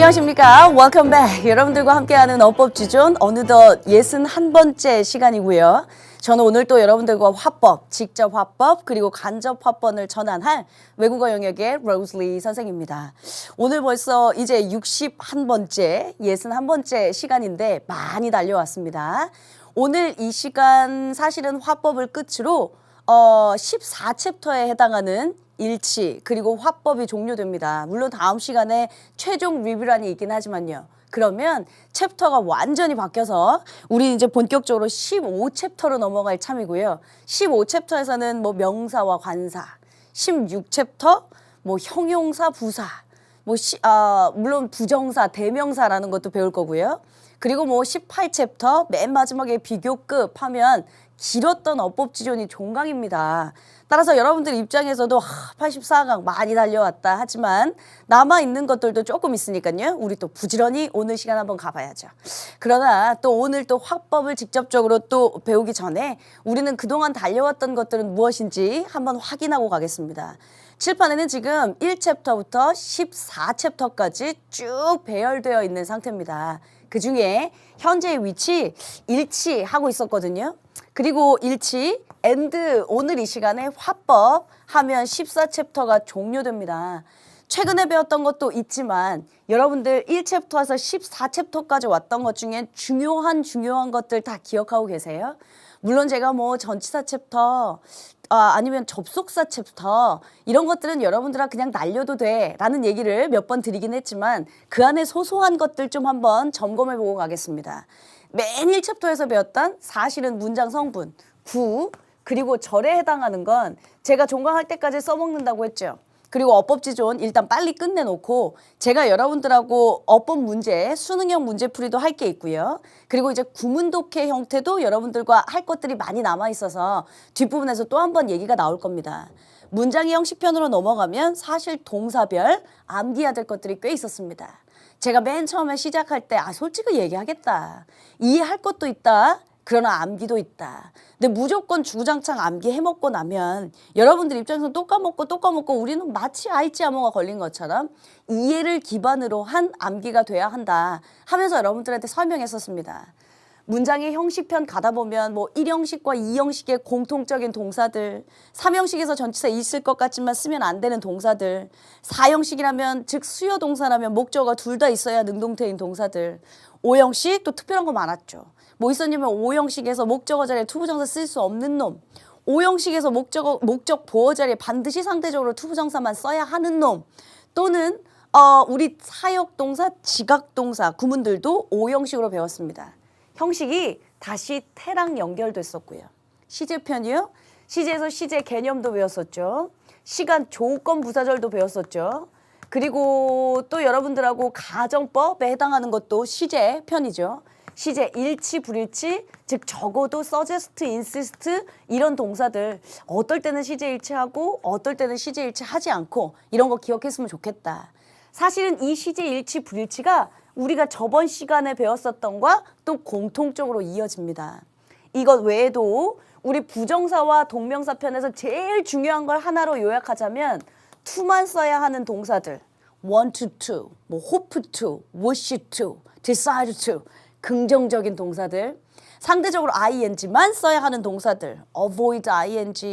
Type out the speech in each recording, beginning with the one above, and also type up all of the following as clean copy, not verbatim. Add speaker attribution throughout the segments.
Speaker 1: 안녕하십니까. Welcome back. 여러분들과 함께하는 어법지존 어느덧 61번째 시간이고요. 저는 오늘 또 여러분들과 화법, 직접 화법 그리고 간접 화법을 전환할 외국어 영역의 로즈리 선생입니다. 오늘 벌써 이제 61번째, 61번째 시간인데 많이 달려왔습니다. 오늘 이 시간 사실은 화법을 끝으로 14챕터에 해당하는 일치 그리고 화법이 종료됩니다. 물론 다음 시간에 최종 리뷰란이 있긴 하지만요. 그러면 챕터가 완전히 바뀌어서 우리 이제 본격적으로 15챕터로 넘어갈 참이고요. 15챕터에서는 뭐 명사와 관사, 16챕터 뭐 형용사, 부사, 물론 부정사, 대명사라는 것도 배울 거고요. 그리고 뭐 18챕터 맨 마지막에 비교급 하면 길었던 어법지존이 종강입니다. 따라서 여러분들 입장에서도 84강 많이 달려왔다 하지만 남아있는 것들도 조금 있으니까요. 우리 또 부지런히 오늘 시간 한번 가봐야죠. 그러나 또 오늘 또 화법을 직접적으로 또 배우기 전에 우리는 그동안 달려왔던 것들은 무엇인지 한번 확인하고 가겠습니다. 칠판에는 지금 1챕터부터 14챕터까지 쭉 배열되어 있는 상태입니다. 그 중에 현재의 위치 일치하고 있었거든요. 그리고 일치, and 오늘 이 시간에 화법 하면 14챕터가 종료됩니다. 최근에 배웠던 것도 있지만 여러분들 1챕터에서 14챕터까지 왔던 것 중에 중요한 것들 다 기억하고 계세요? 물론 제가 뭐 전치사 챕터 아니면 접속사 챕터 이런 것들은 여러분들아 그냥 날려도 돼 라는 얘기를 몇 번 드리긴 했지만 그 안에 소소한 것들 좀 한번 점검해 보고 가겠습니다. 맨 1챕터에서 배웠던 사실은 문장 성분, 구, 그리고 절에 해당하는 건 제가 종강할 때까지 써먹는다고 했죠. 그리고 어법지존 일단 빨리 끝내놓고 제가 여러분들하고 어법 문제, 수능형 문제풀이도 할 게 있고요. 그리고 이제 구문독해 형태도 여러분들과 할 것들이 많이 남아있어서 뒷부분에서 또 한 번 얘기가 나올 겁니다. 문장의 형식편으로 넘어가면 사실 동사별 암기해야 될 것들이 꽤 있었습니다. 제가 맨 처음에 시작할 때 솔직히 얘기하겠다. 이해할 것도 있다. 그러나 암기도 있다. 근데 무조건 주구장창 암기 해먹고 나면 여러분들 입장에서 또 까먹고 우리는 마치 알지 아모가 걸린 것처럼 이해를 기반으로 한 암기가 돼야 한다 하면서 여러분들한테 설명했었습니다. 문장의 형식편 가다 보면 뭐 1형식과 2형식의 공통적인 동사들, 3형식에서 전치사 있을 것 같지만 쓰면 안 되는 동사들, 4형식이라면 즉 수요 동사라면 목적어가 둘 다 있어야 능동태인 동사들, 5형식 또 특별한 거 많았죠. 뭐 있었냐면 5형식에서 목적어 자리에 투부정사 쓸 수 없는 놈, 5형식에서 목적 보어 자리에 반드시 상대적으로 투부정사만 써야 하는 놈, 또는 우리 사역동사, 지각동사 구문들도 5형식으로 배웠습니다. 형식이 다시 태랑 연결됐었고요. 시제편이요. 시제에서 시제 개념도 배웠었죠. 시간 조건 부사절도 배웠었죠. 그리고 또 여러분들하고 가정법에 해당하는 것도 시제편이죠. 시제 일치, 불일치, 즉 적어도 suggest, insist 이런 동사들 어떨 때는 시제 일치하고 어떨 때는 시제 일치하지 않고 이런 거 기억했으면 좋겠다. 사실은 이 시제 일치, 불일치가 우리가 저번 시간에 배웠었던 것과 또 공통적으로 이어집니다. 이것 외에도 우리 부정사와 동명사 편에서 제일 중요한 걸 하나로 요약하자면 to만 써야 하는 동사들 want to, 뭐 hope to, wish to, decide to 긍정적인 동사들 상대적으로 ing만 써야 하는 동사들 avoid ing,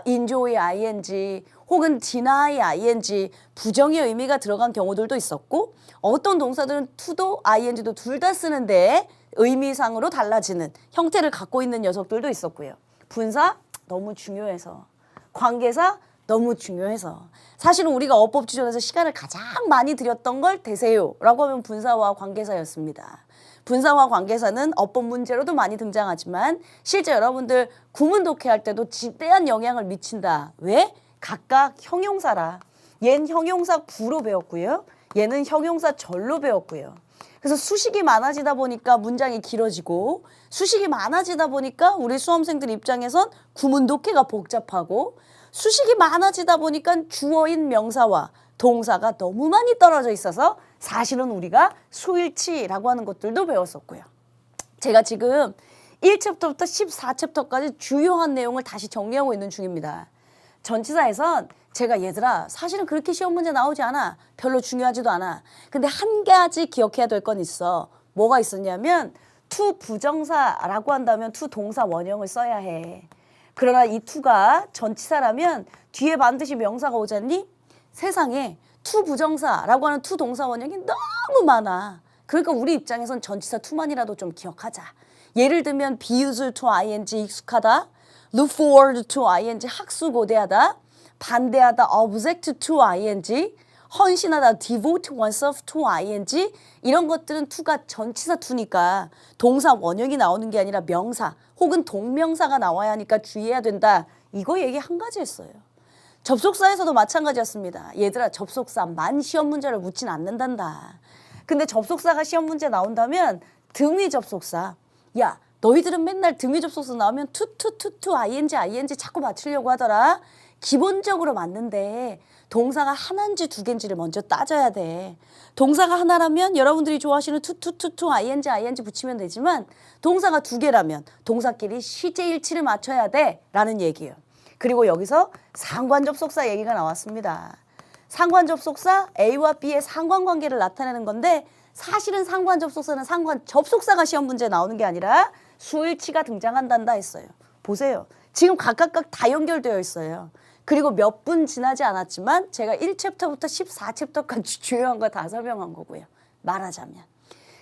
Speaker 1: enjoy ing 혹은 deny ing 부정의 의미가 들어간 경우들도 있었고 어떤 동사들은 to도 ing도 둘 다 쓰는데 의미상으로 달라지는 형태를 갖고 있는 녀석들도 있었고요. 분사 너무 중요해서 관계사 너무 중요해서 사실은 우리가 어법지존에서 시간을 가장 많이 들였던 걸 대세요라고 하면 분사와 관계사였습니다. 분사와 관계사는 어법 문제로도 많이 등장하지만 실제 여러분들 구문 독해할 때도 지대한 영향을 미친다. 왜? 각각 형용사라. 얘는 형용사 구로 배웠고요. 얘는 형용사 절로 배웠고요. 그래서 수식이 많아지다 보니까 문장이 길어지고 수식이 많아지다 보니까 우리 수험생들 입장에선 구문 독해가 복잡하고 수식이 많아지다 보니까 주어인 명사와 동사가 너무 많이 떨어져 있어서 사실은 우리가 수일치라고 하는 것들도 배웠었고요. 제가 지금 1챕터부터 14챕터까지 주요한 내용을 다시 정리하고 있는 중입니다. 전치사에선 제가 얘들아 사실은 그렇게 시험 문제 나오지 않아. 별로 중요하지도 않아. 근데 한 가지 기억해야 될 건 있어. 뭐가 있었냐면 to 부정사라고 한다면 to 동사 원형을 써야 해. 그러나 이 to가 전치사라면 뒤에 반드시 명사가 오잖니? 세상에 to 부정사라고 하는 to 동사 원형이 너무 많아. 그러니까 우리 입장에선 전치사 to만이라도 좀 기억하자. 예를 들면 be used to ing 익숙하다. look forward to ing 학수고대하다. 반대하다 object to ing 헌신하다 devote oneself to ing 이런 것들은 to가 전치사 to니까 동사 원형이 나오는 게 아니라 명사 혹은 동명사가 나와야 하니까 주의해야 된다. 이거 얘기 한 가지 했어요. 접속사에서도 마찬가지였습니다. 얘들아 접속사만 시험 문제를 묻진 않는단다. 근데 접속사가 시험 문제 나온다면 등위 접속사. 야 너희들은 맨날 등위 접속사 나오면 to ing 자꾸 맞추려고 하더라. 기본적으로 맞는데 동사가 하나인지 두 개인지를 먼저 따져야 돼. 동사가 하나라면 여러분들이 좋아하시는 to ing 붙이면 되지만 동사가 두 개라면 동사끼리 시제일치를 맞춰야 돼 라는 얘기예요. 그리고 여기서 상관접속사 얘기가 나왔습니다. 상관접속사 A와 B의 상관관계를 나타내는 건데 사실은 상관접속사는 상관접속사가 시험 문제에 나오는 게 아니라 수일치가 등장한단다 했어요. 보세요. 지금 각각 다 연결되어 있어요. 그리고 몇 분 지나지 않았지만 제가 1챕터부터 14챕터까지 중요한 거 다 설명한 거고요. 말하자면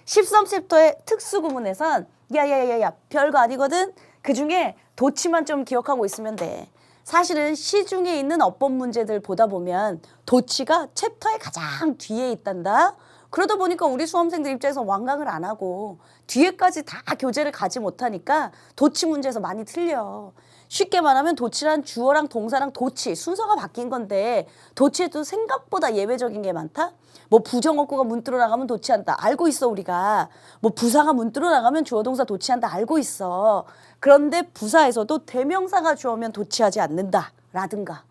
Speaker 1: 13챕터의 특수구문에선 야야야야 별거 아니거든. 그중에 도치만 좀 기억하고 있으면 돼. 사실은 시중에 있는 어법 문제들 보다 보면 도치가 챕터의 가장 뒤에 있단다. 그러다 보니까 우리 수험생들 입장에서 완강을 안 하고 뒤에까지 다 교재를 가지 못하니까 도치 문제에서 많이 틀려. 쉽게 말하면 도치란 주어랑 동사랑 도치 순서가 바뀐 건데 도치에도 생각보다 예외적인 게 많다. 뭐 부정어구가 문자로 나가면 도치한다. 알고 있어 우리가. 뭐 부사가 문자로 나가면 주어 동사 도치한다. 알고 있어. 그런데 부사에서도 대명사가 주어면 도치하지 않는다. 라든가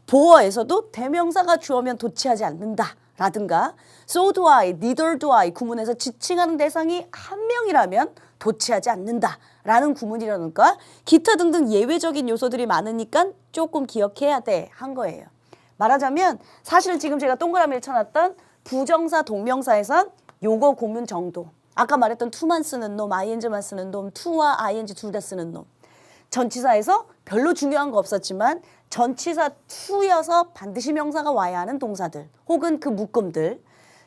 Speaker 1: 보어에서도 대명사가 주어면 도치하지 않는다. 라든가 so do I, neither do I 구문에서 지칭하는 대상이 한 명이라면 도치하지 않는다 라는 구문이라든가 기타 등등 예외적인 요소들이 많으니까 조금 기억해야 돼 한 거예요. 말하자면 사실은 지금 제가 동그라미를 쳐놨던 부정사 동명사에선 요거 구문 정도 아까 말했던 to만 쓰는 놈, ing만 쓰는 놈, to와 ing 둘 다 쓰는 놈 전치사에서 별로 중요한 거 없었지만 전치사 to여서 반드시 명사가 와야 하는 동사들 혹은 그 묶음들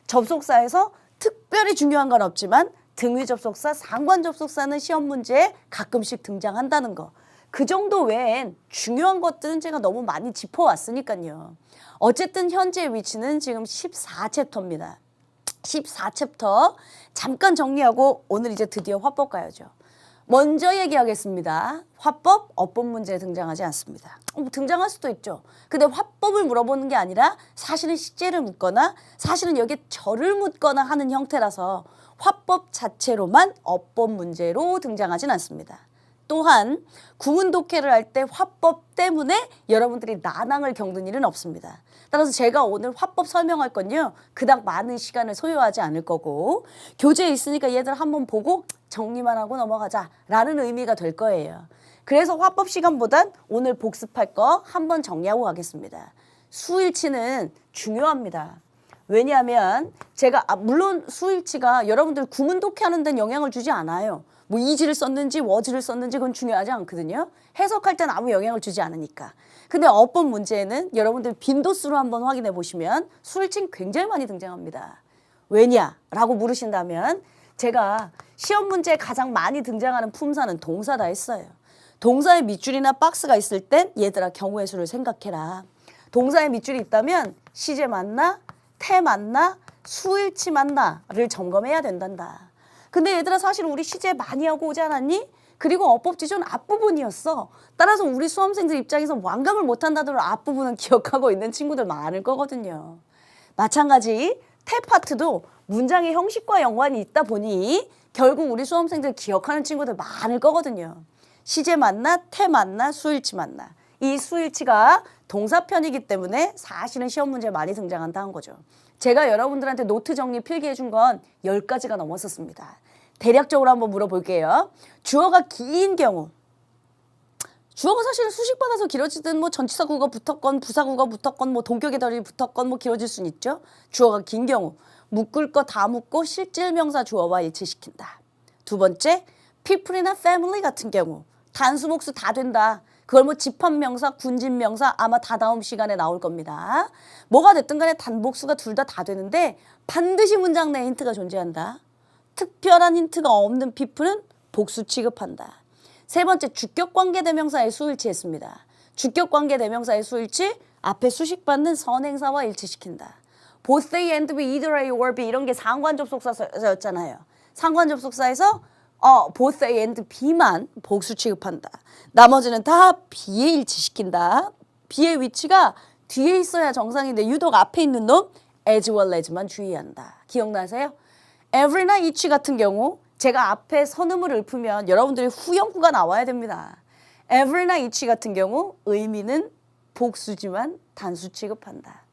Speaker 1: 접속사에서 특별히 중요한 건 없지만 등위 접속사, 상관 접속사는 시험 문제에 가끔씩 등장한다는 거. 그 정도 외엔 중요한 것들은 제가 너무 많이 짚어왔으니까요. 어쨌든 현재 위치는 지금 14챕터입니다. 14챕터 잠깐 정리하고 오늘 이제 드디어 화법 가야죠. 먼저 얘기하겠습니다. 화법, 어법 문제에 등장하지 않습니다. 등장할 수도 있죠. 근데 화법을 물어보는 게 아니라 사실은 시제를 묻거나 사실은 여기에 절을 묻거나 하는 형태라서 화법 자체로만 어법 문제로 등장하진 않습니다. 또한 구문 독해를 할 때 화법 때문에 여러분들이 난항을 겪는 일은 없습니다. 따라서 제가 오늘 화법 설명할 건요. 그닥 많은 시간을 소요하지 않을 거고 교재에 있으니까 얘들 한번 보고 정리만 하고 넘어가자라는 의미가 될 거예요. 그래서 화법 시간보단 오늘 복습할 거 한번 정리하고 가겠습니다. 수일치는 중요합니다. 왜냐하면 제가 물론 수일치가 여러분들 구문 독해하는 데는 영향을 주지 않아요. 뭐 이지를 썼는지 워즈를 썼는지 그건 중요하지 않거든요. 해석할 때는 아무 영향을 주지 않으니까. 근데 어법 문제에는 여러분들 빈도수로 한번 확인해 보시면 수일치는 굉장히 많이 등장합니다. 왜냐라고 물으신다면 제가 시험 문제에 가장 많이 등장하는 품사는 동사다 했어요. 동사의 밑줄이나 박스가 있을 땐 얘들아 경우의 수를 생각해라. 동사의 밑줄이 있다면 시제 맞나? 태 맞나? 수일치 맞나?를 점검해야 된단다. 근데 얘들아 사실 우리 시제 많이 하고 오지 않았니? 그리고 어법지존 앞부분이었어. 따라서 우리 수험생들 입장에서 완강을 못한다더라도 앞부분은 기억하고 있는 친구들 많을 거거든요. 마찬가지 태 파트도 문장의 형식과 연관이 있다 보니 결국 우리 수험생들 기억하는 친구들 많을 거거든요. 시제 맞나? 태 맞나? 수일치 맞나? 이 수일치가 동사편이기 때문에 사실은 시험 문제에 많이 등장한다는 거죠. 제가 여러분들한테 노트 정리 필기해 준 건 10가지가 넘었었습니다. 대략적으로 한번 물어볼게요. 주어가 긴 경우, 주어가 사실은 수식받아서 길어지든 뭐 전치사구가 붙었건 부사구가 붙었건 뭐 동격의 덜이 붙었건 뭐 길어질 수는 있죠. 주어가 긴 경우 묶을 거 다 묶고 실질명사 주어와 일치시킨다. 두 번째, people이나 family 같은 경우 단수 목수 다 된다. 그걸 뭐 집합명사, 군집명사 아마 다 다음 시간에 나올 겁니다. 뭐가 됐든 간에 단복수가 둘 다 되는데 반드시 문장 내에 힌트가 존재한다. 특별한 힌트가 없는 people은 복수 취급한다. 세 번째, 주격관계대명사의 수일치했습니다. 주격관계대명사의 수일치, 앞에 수식받는 선행사와 일치시킨다. both A and B, either A or B 이런 게 상관접속사였잖아요. 상관접속사에서 both A and B만 복수 취급한다. 나머지는 다 B에 일치시킨다. B의 위치가 뒤에 있어야 정상인데 유독 앞에 있는 놈 as well as만 주의한다. 기억나세요? every나 each 같은 경우 제가 앞에 선음을 읊으면 여러분들이 후형구가 나와야 됩니다. every나 each 같은 경우 의미는 복수지만 단수 취급한다.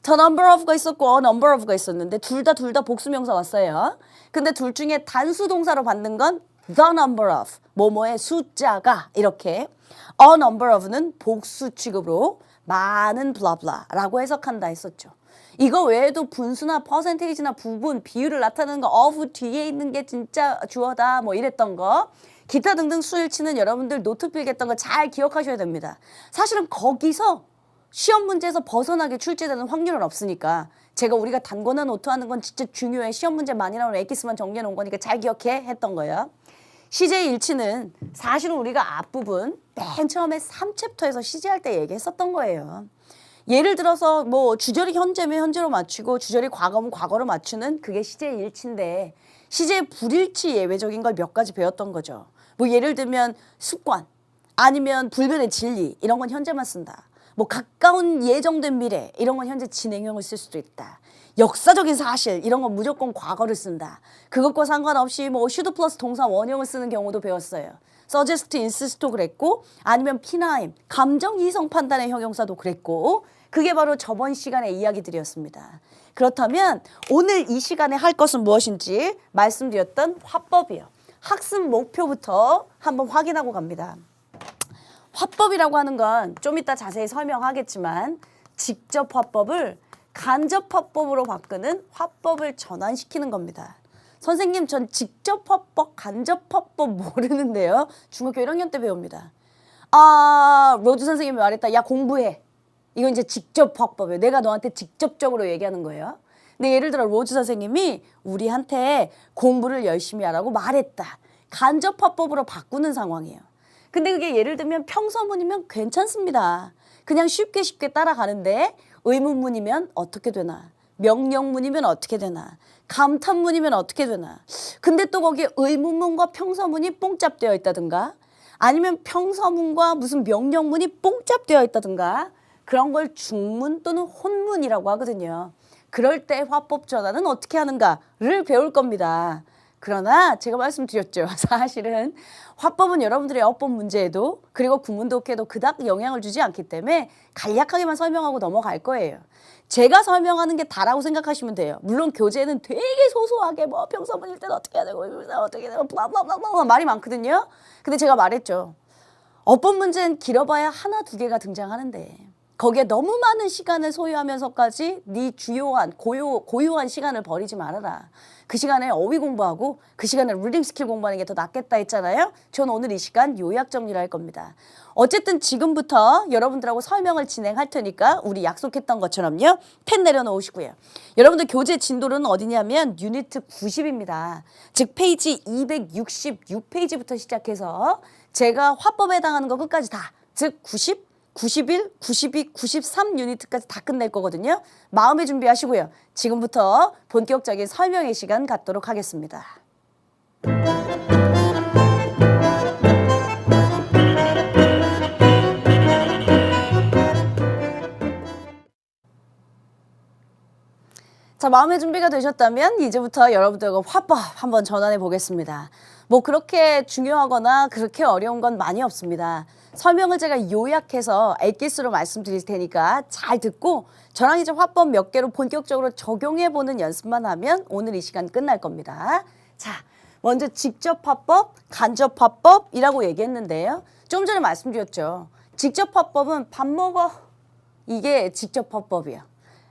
Speaker 1: the number of가 있었고 a number of가 있었는데 둘 다 복수명사 왔어요. 근데 둘 중에 단수 동사로 받는 건 the number of, 뭐뭐의 숫자가 이렇게 a number of는 복수 취급으로 많은 블라블라라고 해석한다 했었죠. 이거 외에도 분수나 퍼센테이지나 부분, 비율을 나타내는 거 of 뒤에 있는 게 진짜 주어다 뭐 이랬던 거 기타 등등 수일치는 여러분들 노트 필겠던 거 잘 기억하셔야 됩니다. 사실은 거기서 시험 문제에서 벗어나게 출제되는 확률은 없으니까 제가 우리가 단거나 노트하는 건 진짜 중요해. 시험 문제 많이 나오는 엑기스만 정리해 놓은 거니까 잘 기억해 했던 거예요. CJ 일치는 사실은 우리가 앞부분 맨 처음에 3챕터에서 CJ 할 때 얘기했었던 거예요. 예를 들어서 뭐 주절이 현재면 현재로 맞추고 주절이 과거면 과거로 맞추는 그게 CJ 일치인데 CJ 불일치 예외적인 걸 몇 가지 배웠던 거죠. 뭐 예를 들면 습관 아니면 불변의 진리 이런 건 현재만 쓴다. 뭐 가까운 예정된 미래 이런 건 현재 진행형을 쓸 수도 있다. 역사적인 사실 이런 건 무조건 과거를 쓴다. 그것과 상관없이 뭐 should 플러스 동사 원형을 쓰는 경우도 배웠어요. suggest, insist도 그랬고 아니면 피나임, 감정 이성 판단의 형용사도 그랬고 그게 바로 저번 시간의 이야기들이었습니다. 그렇다면 오늘 이 시간에 할 것은 무엇인지 말씀드렸던 화법이요. 학습 목표부터 한번 확인하고 갑니다. 화법이라고 하는 건 좀 이따 자세히 설명하겠지만 직접 화법을 간접 화법으로 바꾸는 화법을 전환시키는 겁니다. 선생님 전 직접 화법, 간접 화법 모르는데요. 중학교 1학년 때 배웁니다. 로즈 선생님이 말했다. 야 공부해. 이건 이제 직접 화법이에요. 내가 너한테 직접적으로 얘기하는 거예요. 근데 예를 들어 로즈 선생님이 우리한테 공부를 열심히 하라고 말했다. 간접 화법으로 바꾸는 상황이에요. 근데 그게 예를 들면 평서문이면 괜찮습니다. 그냥 쉽게 따라가는데 의문문이면 어떻게 되나? 명령문이면 어떻게 되나? 감탄문이면 어떻게 되나? 근데 또 거기에 의문문과 평서문이 뽕짭되어 있다든가 아니면 평서문과 무슨 명령문이 뽕짭되어 있다든가 그런 걸 중문 또는 혼문이라고 하거든요. 그럴 때 화법 전환은 어떻게 하는가를 배울 겁니다. 그러나 제가 말씀드렸죠. 사실은 화법은 여러분들의 어법 문제에도 그리고 국문독해도 그닥 영향을 주지 않기 때문에 간략하게만 설명하고 넘어갈 거예요. 제가 설명하는 게 다라고 생각하시면 돼요. 물론 교재는 되게 소소하게 뭐 평서문일 때는 어떻게 해야 되고 어떻게 해야 되고 블라블라블라 말이 많거든요. 근데 제가 말했죠. 어법 문제는 길어봐야 하나 두 개가 등장하는데 거기에 너무 많은 시간을 소요하면서까지 네 주요한 고요한 시간을 버리지 말아라. 그 시간에 어휘 공부하고 그 시간에 리딩 스킬 공부하는 게 더 낫겠다 했잖아요. 저는 오늘 이 시간 요약 정리를 할 겁니다. 어쨌든 지금부터 여러분들하고 설명을 진행할 테니까 우리 약속했던 것처럼요. 펜 내려놓으시고요. 여러분들 교재 진도는 어디냐면 유니트 90입니다. 즉 페이지 266페이지부터 시작해서 제가 화법에 해당하는 거 끝까지 다, 즉 90, 91, 92, 93 유니트까지 다 끝낼 거거든요. 마음의 준비하시고요. 지금부터 본격적인 설명의 시간 갖도록 하겠습니다. 자, 마음의 준비가 되셨다면 이제부터 여러분들과 화법 한번 전환해 보겠습니다. 뭐 그렇게 중요하거나 그렇게 어려운 건 많이 없습니다. 설명을 제가 요약해서 엑기스로 말씀드릴 테니까 잘 듣고 저랑 이제 화법 몇 개로 본격적으로 적용해보는 연습만 하면 오늘 이 시간 끝날 겁니다. 자, 먼저 직접 화법, 간접 화법이라고 얘기했는데요. 좀 전에 말씀드렸죠. 직접 화법은 밥 먹어. 이게 직접 화법이야.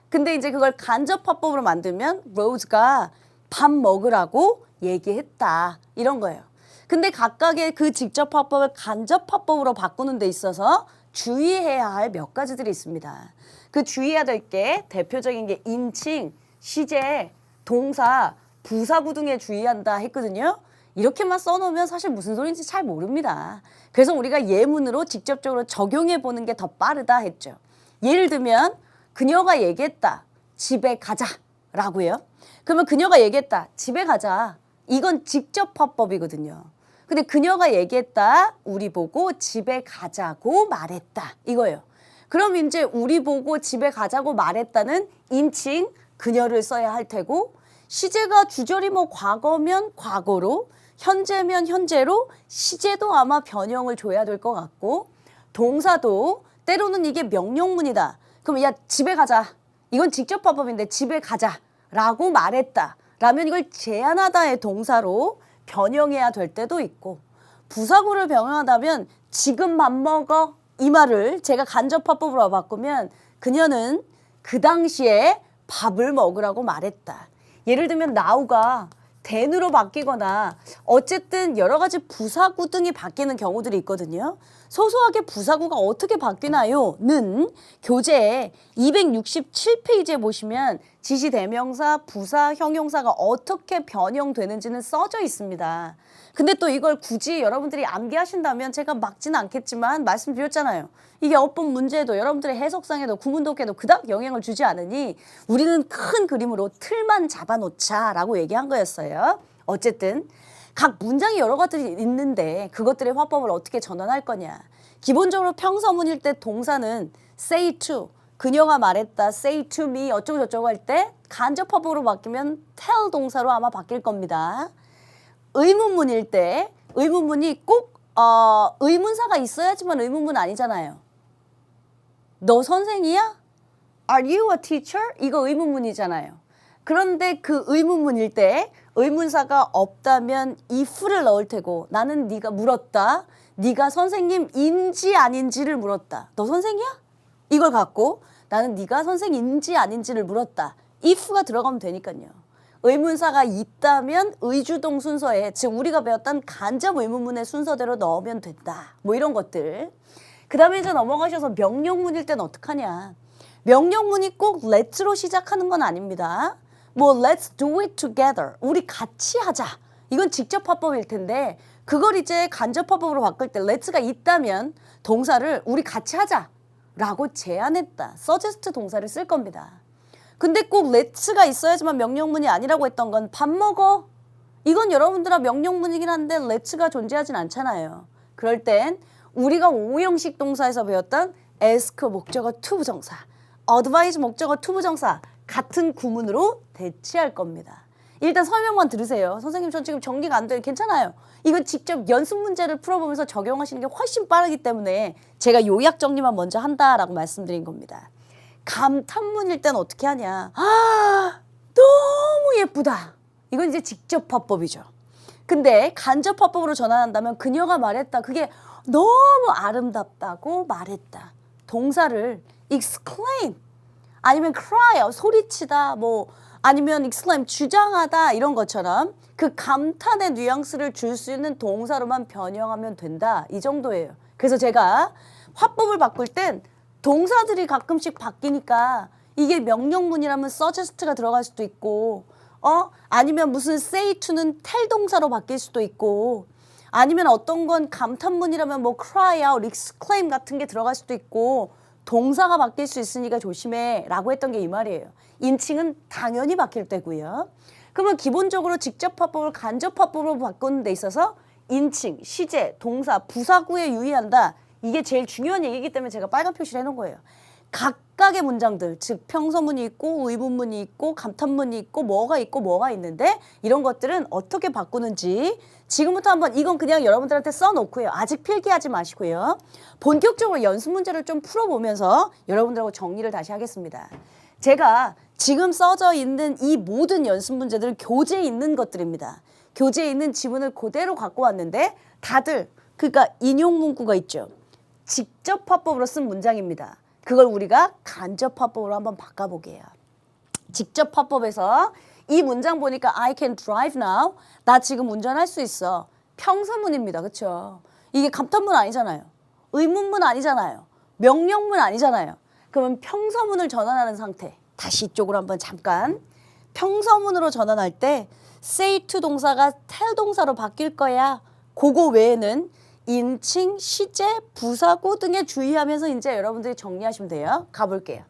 Speaker 1: 근데 이제 그걸 간접 화법으로 만들면 로즈가 밥 먹으라고 얘기했다. 이런 거예요. 근데 각각의 그 직접 화법을 간접 화법으로 바꾸는 데 있어서 주의해야 할 몇 가지들이 있습니다. 그 주의해야 될 게 대표적인 게 인칭, 시제, 동사, 부사구 등에 주의한다 했거든요. 이렇게만 써놓으면 사실 무슨 소리인지 잘 모릅니다. 그래서 우리가 예문으로 직접적으로 적용해 보는 게 더 빠르다 했죠. 예를 들면 그녀가 얘기했다. 집에 가자 라고요. 그러면 그녀가 얘기했다. 집에 가자. 이건 직접 화법이거든요. 근데 그녀가 얘기했다. 우리 보고 집에 가자고 말했다. 이거예요. 그럼 이제 우리 보고 집에 가자고 말했다는 인칭 그녀를 써야 할 테고 시제가 주절이 뭐 과거면 과거로 현재면 현재로 시제도 아마 변형을 줘야 될 것 같고 동사도 때로는 이게 명령문이다. 그럼 야 집에 가자. 이건 직접 화법인데 집에 가자 라고 말했다. 라면 이걸 제안하다의 동사로 변형해야 될 때도 있고 부사구를 변형하다면 지금 밥 먹어 이 말을 제가 간접 화법으로 바꾸면 그녀는 그 당시에 밥을 먹으라고 말했다. 예를 들면 now가 then으로 바뀌거나 어쨌든 여러 가지 부사구 등이 바뀌는 경우들이 있거든요. 소소하게 부사구가 어떻게 바뀌나요? 는 교재 267페이지에 보시면 지시대명사, 부사, 형용사가 어떻게 변형되는지는 써져 있습니다. 근데 또 이걸 굳이 여러분들이 암기하신다면 제가 막지는 않겠지만 말씀드렸잖아요. 이게 어법 문제도 여러분들의 해석상에도 구문독해도 그닥 영향을 주지 않으니 우리는 큰 그림으로 틀만 잡아놓자라고 얘기한 거였어요. 어쨌든 각 문장이 여러 가지들이 있는데 그것들의 화법을 어떻게 전환할 거냐. 기본적으로 평서문일 때 동사는 say to, 그녀가 말했다, say to me 어쩌고 저쩌고 할 때 간접 화법으로 바뀌면 tell 동사로 아마 바뀔 겁니다. 의문문일 때 의문문이 꼭 의문사가 있어야지만 의문문 아니잖아요. 너 선생이야? Are you a teacher? 이거 의문문이잖아요. 그런데 그 의문문일 때 의문사가 없다면 if를 넣을 테고 나는 네가 물었다. 네가 선생님인지 아닌지를 물었다. 너 선생이야? 이걸 갖고 나는 네가 선생인지 아닌지를 물었다. if가 들어가면 되니까요. 의문사가 있다면 의주동 순서에 즉 우리가 배웠던 간접 의문문의 순서대로 넣으면 된다. 뭐 이런 것들. 그 다음에 이제 넘어가셔서 명령문일 때는 어떡하냐. 명령문이 꼭 let's로 시작하는 건 아닙니다. 뭐 let's do it together. 우리 같이 하자. 이건 직접 화법일 텐데 그걸 이제 간접 화법으로 바꿀 때 let's가 있다면 동사를 우리 같이 하자 라고 제안했다. suggest 동사를 쓸 겁니다. 근데 꼭 let's가 있어야지만 명령문이 아니라고 했던 건 밥 먹어. 이건 여러분들아 명령문이긴 한데 let's가 존재하진 않잖아요. 그럴 땐 우리가 오형식 동사에서 배웠던 ask 목적어 to 부정사, advise 목적어 to 부정사 같은 구문으로 대치할 겁니다. 일단 설명만 들으세요. 선생님 전 지금 정리가 안 돼요. 괜찮아요. 이건 직접 연습 문제를 풀어보면서 적용하시는 게 훨씬 빠르기 때문에 제가 요약 정리만 먼저 한다라고 말씀드린 겁니다. 감탄문일 때는 어떻게 하냐. 아 너무 예쁘다. 이건 이제 직접 화법이죠. 근데 간접 화법으로 전환한다면 그녀가 말했다. 그게 너무 아름답다고 말했다. 동사를 exclaim 아니면 cry 소리치다 뭐 아니면 exclaim 주장하다 이런 것처럼 그 감탄의 뉘앙스를 줄 수 있는 동사로만 변형하면 된다. 이 정도예요. 그래서 제가 화법을 바꿀 땐 동사들이 가끔씩 바뀌니까 이게 명령문이라면 suggest가 들어갈 수도 있고 아니면 무슨 say to는 tell 동사로 바뀔 수도 있고 아니면 어떤 건 감탄문이라면 뭐 cry out, exclaim 같은 게 들어갈 수도 있고 동사가 바뀔 수 있으니까 조심해 라고 했던 게 이 말이에요. 인칭은 당연히 바뀔 때고요. 그러면 기본적으로 직접 화법을 간접 화법으로 바꾸는 데 있어서 인칭, 시제, 동사, 부사구에 유의한다. 이게 제일 중요한 얘기이기 때문에 제가 빨간 표시를 해놓은 거예요. 각각의 문장들, 즉 평서문이 있고 의문문이 있고 감탄문이 있고 뭐가 있는데 이런 것들은 어떻게 바꾸는지 지금부터 한번 이건 그냥 여러분들한테 써놓고요. 아직 필기하지 마시고요. 본격적으로 연습 문제를 좀 풀어보면서 여러분들하고 정리를 다시 하겠습니다. 제가 지금 써져 있는 이 모든 연습 문제들은 교재에 있는 것들입니다. 교재에 있는 지문을 그대로 갖고 왔는데 다들 그러니까 인용 문구가 있죠. 직접 화법으로 쓴 문장입니다. 그걸 우리가 간접 화법으로 한번 바꿔보게요. 직접 화법에서 이 문장 보니까 I can drive now. 나 지금 운전할 수 있어. 평서문입니다. 그렇죠? 이게 감탄문 아니잖아요. 의문문 아니잖아요. 명령문 아니잖아요. 그러면 평서문을 전환하는 상태. 다시 이쪽으로 한번 잠깐. 평서문으로 전환할 때 say to 동사가 tell 동사로 바뀔 거야. 그거 외에는 인칭, 시제, 부사구 등에 주의하면서 이제 여러분들이 정리하시면 돼요. 가볼게요.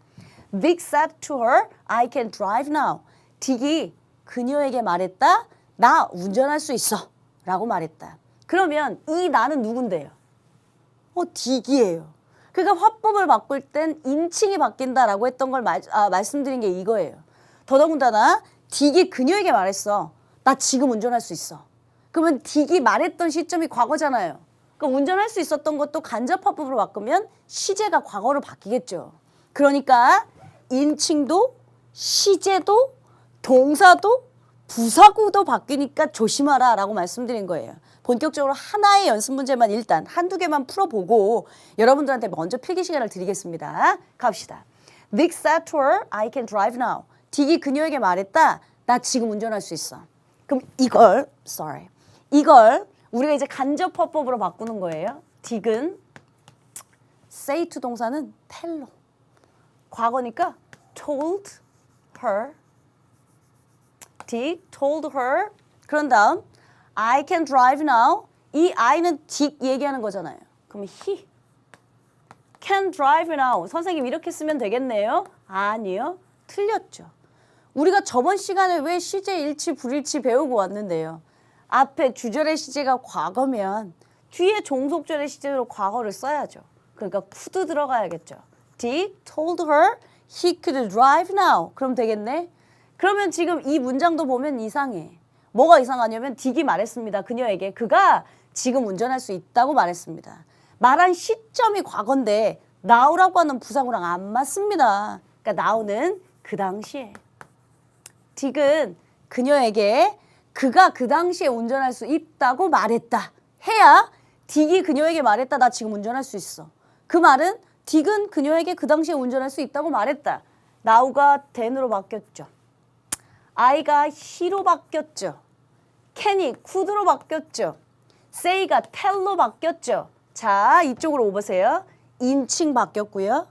Speaker 1: Vic said to her, I can drive now. 딕이 그녀에게 말했다. 나 운전할 수 있어. 라고 말했다. 그러면 이 나는 누군데요? 딕이에요. 그러니까 화법을 바꿀 땐 인칭이 바뀐다라고 했던 걸 말씀드린 게 이거예요. 더더군다나 딕이 그녀에게 말했어. 나 지금 운전할 수 있어. 그러면 딕이 말했던 시점이 과거잖아요. 그러니까 운전할 수 있었던 것도 간접 화법으로 바꾸면 시제가 과거로 바뀌겠죠. 그러니까 인칭도 시제도 동사도 부사구도 바뀌니까 조심하라 라고 말씀드린 거예요. 본격적으로 하나의 연습 문제만 일단 한두 개만 풀어보고 여러분들한테 먼저 필기 시간을 드리겠습니다. 갑시다. Vic said to her, I can drive now. 딕이 그녀에게 말했다. 나 지금 운전할 수 있어. 그럼 이걸 우리가 이제 간접 화법으로 바꾸는 거예요. 딕은 say to 동사는 tell로. 과거니까 told her. 딕 told her. 그런 다음 I can drive now. 이 I는 딕 얘기하는 거잖아요. 그럼 he can drive now. 선생님 이렇게 쓰면 되겠네요. 아니요. 틀렸죠. 우리가 저번 시간에 왜 시제 일치 불일치 배우고 왔는데요. 앞에 주절의 시제가 과거면 뒤에 종속절의 시제로 과거를 써야죠. 그러니까 could 들어가야겠죠. Dick told her he could drive now. 그럼 되겠네. 그러면 지금 이 문장도 보면 이상해. 뭐가 이상하냐면 딕이 말했습니다. 그녀에게 그가 지금 운전할 수 있다고 말했습니다. 말한 시점이 과거인데 now라고 하는 부사구랑 안 맞습니다. 그러니까 now는 그 당시에. 딕은 그녀에게 그가 그 당시에 운전할 수 있다고 말했다. 해야 딕이 그녀에게 말했다. 나 지금 운전할 수 있어. 그 말은 딕은 그녀에게 그 당시에 운전할 수 있다고 말했다. now가 then으로 바뀌었죠. I가 he로 바뀌었죠. can이 could로 바뀌었죠. say가 tell로 바뀌었죠. 자, 이쪽으로 오보세요. 인칭 바뀌었고요.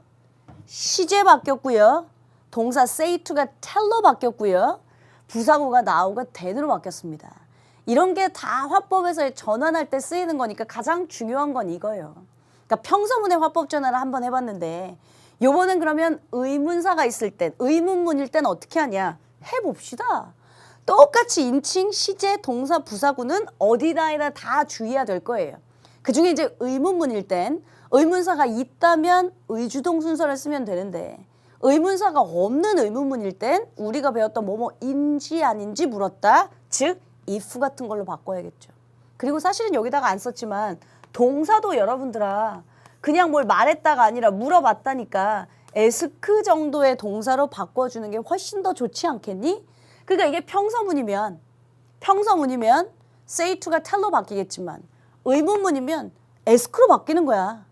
Speaker 1: 시제 바뀌었고요. 동사 say to가 tell로 바뀌었고요. 부사구가 now가 then으로 바뀌었습니다. 이런 게 다 화법에서 전환할 때 쓰이는 거니까 가장 중요한 건 이거예요. 그러니까 평서문의 화법 전환을 한번 해봤는데 요번엔 그러면 의문사가 있을 땐 의문문일 땐 어떻게 하냐 해봅시다. 똑같이 인칭, 시제, 동사, 부사구는 어디다에나 다 주의해야 될 거예요. 그중에 이제 의문문일 땐 의문사가 있다면 의주동 순서를 쓰면 되는데 의문사가 없는 의문문일 땐 우리가 배웠던 뭐뭐인지 아닌지 물었다. 즉 if 같은 걸로 바꿔야겠죠. 그리고 사실은 여기다가 안 썼지만 동사도 여러분들아 그냥 뭘 말했다가 아니라 물어봤다니까 ask 정도의 동사로 바꿔주는 게 훨씬 더 좋지 않겠니? 그러니까 이게 평서문이면 say to가 tell로 바뀌겠지만 의문문이면 ask로 바뀌는 거야.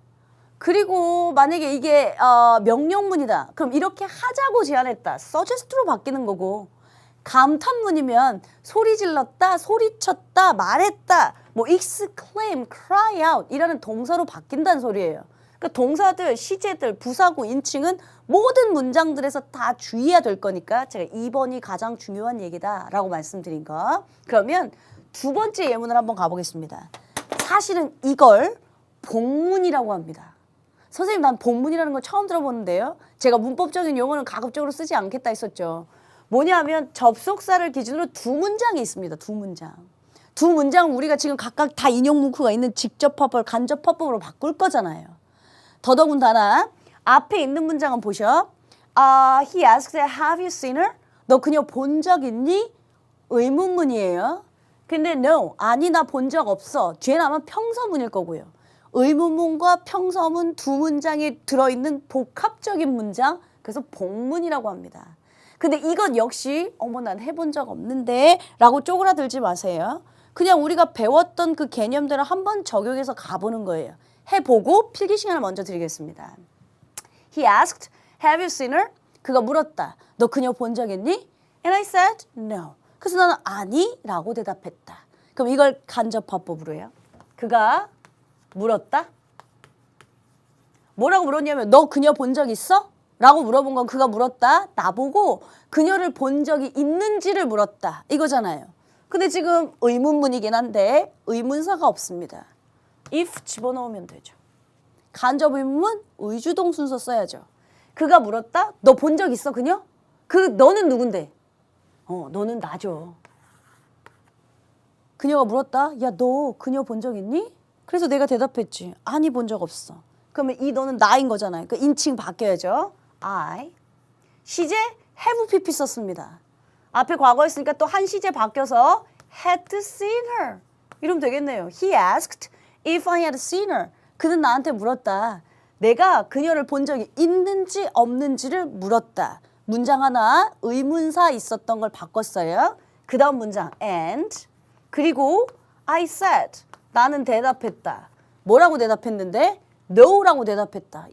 Speaker 1: 그리고 만약에 이게 명령문이다. 그럼 이렇게 하자고 제안했다. suggest로 바뀌는 거고 감탄문이면 소리 질렀다, 소리쳤다, 말했다, 뭐 exclaim, cry out 이라는 동사로 바뀐다는 소리예요. 그러니까 동사들, 시제들, 부사구, 인칭은 모든 문장들에서 다 주의해야 될 거니까 제가 2번이 가장 중요한 얘기다라고 말씀드린 거. 그러면 두 번째 예문을 한번 가보겠습니다. 사실은 이걸 복문이라고 합니다. 선생님 난 복문이라는 거 처음 들어보는데요. 제가 문법적인 용어는 가급적으로 쓰지 않겠다 했었죠. 뭐냐면 접속사를 기준으로 두 문장이 있습니다. 두 문장. 두 문장 우리가 지금 각각 다 인용 문구가 있는 직접 화법, 간접 화법으로 바꿀 거잖아요. 더더군다나 앞에 있는 문장은 보셔. He asked, have you seen her? 너 그녀 본 적 있니? 의문문이에요. 근데 no, 아니 나 본 적 없어. 뒤에는 아마 평서문일 거고요. 의문문과 평서문 두 문장이 들어있는 복합적인 문장, 그래서 복문이라고 합니다. 근데 이것 역시 어머 난 해본 적 없는데 라고 쪼그라들지 마세요. 그냥 우리가 배웠던 그 개념대로 한번 적용해서 가보는 거예요. 해보고 필기 시간을 먼저 드리겠습니다. He asked, have you seen her? 그가 물었다. 너 그녀 본 적 있니? And I said, no. 그래서 나는 아니 라고 대답했다. 그럼 이걸 간접화법으로 해요. 그가 물었다. 뭐라고 물었냐면 너 그녀 본 적 있어? 라고 물어본 건 그가 물었다. 나보고 그녀를 본 적이 있는지를 물었다. 이거잖아요. 근데 지금 의문문이긴 한데 의문사가 없습니다. if 집어넣으면 되죠. 간접 의문문 의주동 순서 써야죠. 그가 물었다. 너 본 적 있어 그녀? 너는 누군데? 너는 나죠. 그녀가 물었다. 야, 너 그녀 본 적 있니? 그래서 내가 대답했지. 아니, 본 적 없어. 그러면 이 너는 나인 거잖아요. 그 인칭 바뀌어야죠. I. 시제 have pp 썼습니다. 앞에 과거였으니까 또 한 시제 바뀌어서 had seen her. 이러면 되겠네요. He asked if I had seen her. 그는 나한테 물었다. 내가 그녀를 본 적이 있는지 없는지를 물었다. 문장 하나 의문사 있었던 걸 바꿨어요. 그 다음 문장 and 그리고 I said 나는 대답했다. 뭐라고 대답했는데? no라고 대답했다.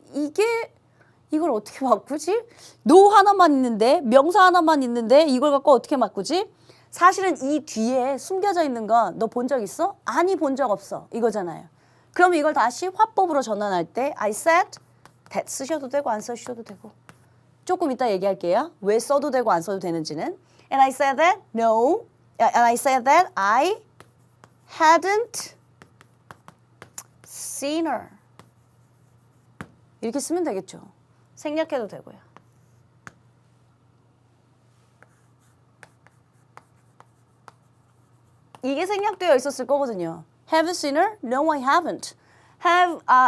Speaker 1: 이걸 어떻게 바꾸지? no 하나만 있는데 명사 하나만 있는데 이걸 갖고 어떻게 바꾸지? 사실은 이 뒤에 숨겨져 있는 건 너 본 적 있어? 아니 본 적 없어. 이거잖아요. 그럼 이걸 다시 화법으로 전환할 때 I said that 쓰셔도 되고 안 쓰셔도 되고 조금 이따 얘기할게요. 왜 써도 되고 안 써도 되는지는. And I said that no. And I said that I hadn't seen her. 이렇게 쓰면 되겠죠. 생략해도 되고요. 이게 생략되어 있었을 거거든요. Have you seen her? No, I haven't.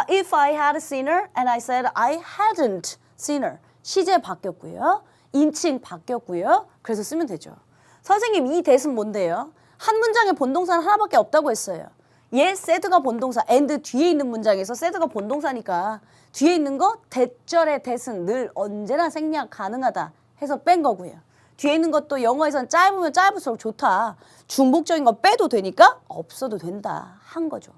Speaker 1: If I had seen her and I said I hadn't seen her. 시제 바뀌었고요. 인칭 바뀌었고요. 그래서 쓰면 되죠. 선생님 이 that은 뭔데요? 한 문장에 본동사는 하나밖에 없다고 했어요. 얘 said가 본동사, and 뒤에 있는 문장에서 said가 본동사니까 뒤에 있는 거 대절의 that은 늘 언제나 생략 가능하다 해서 뺀 거고요. 뒤에 있는 것도 영어에서는 짧으면 짧을수록 좋다. 중복적인 거 빼도 되니까 없어도 된다 한 거죠.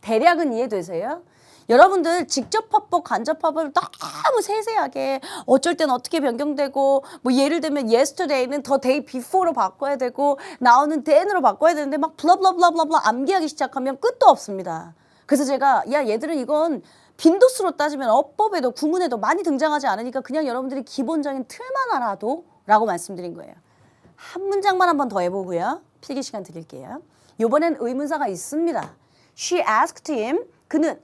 Speaker 1: 대략은 이해되세요? 여러분들 직접 화법, 간접 화법을 너무 세세하게 어쩔 땐 어떻게 변경되고 뭐 예를 들면 yesterday는 the day before로 바꿔야 되고 나오는 then으로 바꿔야 되는데 막 블라블라블라블라 암기하기 시작하면 끝도 없습니다. 그래서 제가 야 얘들은 이건 빈도수로 따지면 어법에도 구문에도 많이 등장하지 않으니까 그냥 여러분들이 기본적인 틀만 알아도 라고 말씀드린 거예요. 한 문장만 한번 더 해보고요. 필기 시간 드릴게요. 이번엔 의문사가 있습니다. She asked him. 그는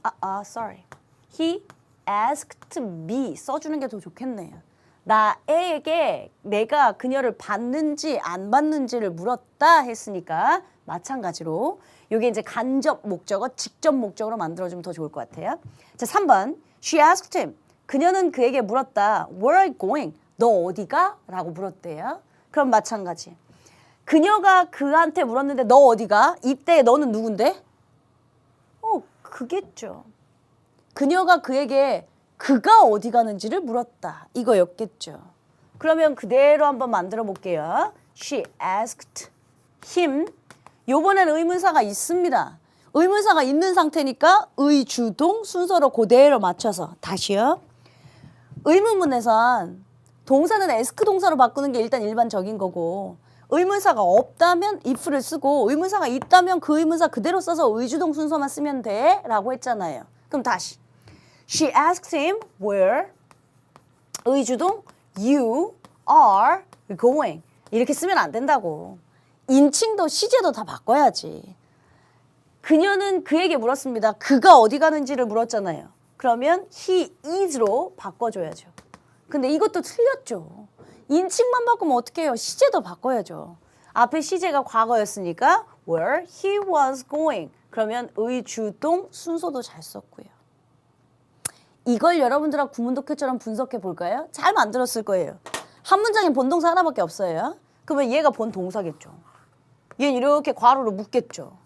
Speaker 1: sorry. He asked me. 써주는 게 더 좋겠네요. 나에게 내가 그녀를 봤는지 안 봤는지를 물었다 했으니까 마찬가지로 이게 이제 간접 목적어, 직접 목적으로 만들어주면 더 좋을 것 같아요. 자, 3번. She asked him. 그녀는 그에게 물었다. Where are you going? 너 어디가? 라고 물었대요. 그럼 마찬가지. 그녀가 그한테 물었는데 너 어디가? 이때 너는 누군데? 그겠죠. 그녀가 그에게 그가 어디 가는지를 물었다. 이거였겠죠. 그러면 그대로 한번 만들어 볼게요. She asked him. 요번엔 의문사가 있습니다. 의문사가 있는 상태니까 의주동 순서로 그대로 맞춰서 다시요. 의문문에선 동사는 ask 동사로 바꾸는 게 일단 일반적인 거고 의문사가 없다면 if를 쓰고 의문사가 있다면 그 의문사 그대로 써서 의주동 순서만 쓰면 돼 라고 했잖아요. 그럼 다시 She asked him where 의주동 you are going 이렇게 쓰면 안 된다고. 인칭도 시제도 다 바꿔야지. 그녀는 그에게 물었습니다. 그가 어디 가는지를 물었잖아요. 그러면 he is로 바꿔줘야죠. 근데 이것도 틀렸죠. 인칭만 바꾸면 어떻게 해요? 시제도 바꿔야죠. 앞에 시제가 과거였으니까 where he was going. 그러면 의주동 순서도 잘 썼고요. 이걸 여러분들하고 구문 독해처럼 분석해 볼까요? 잘 만들었을 거예요. 한 문장에 본동사 하나밖에 없어요. 그러면 얘가 본동사겠죠. 얘는 이렇게 괄호로 묶겠죠.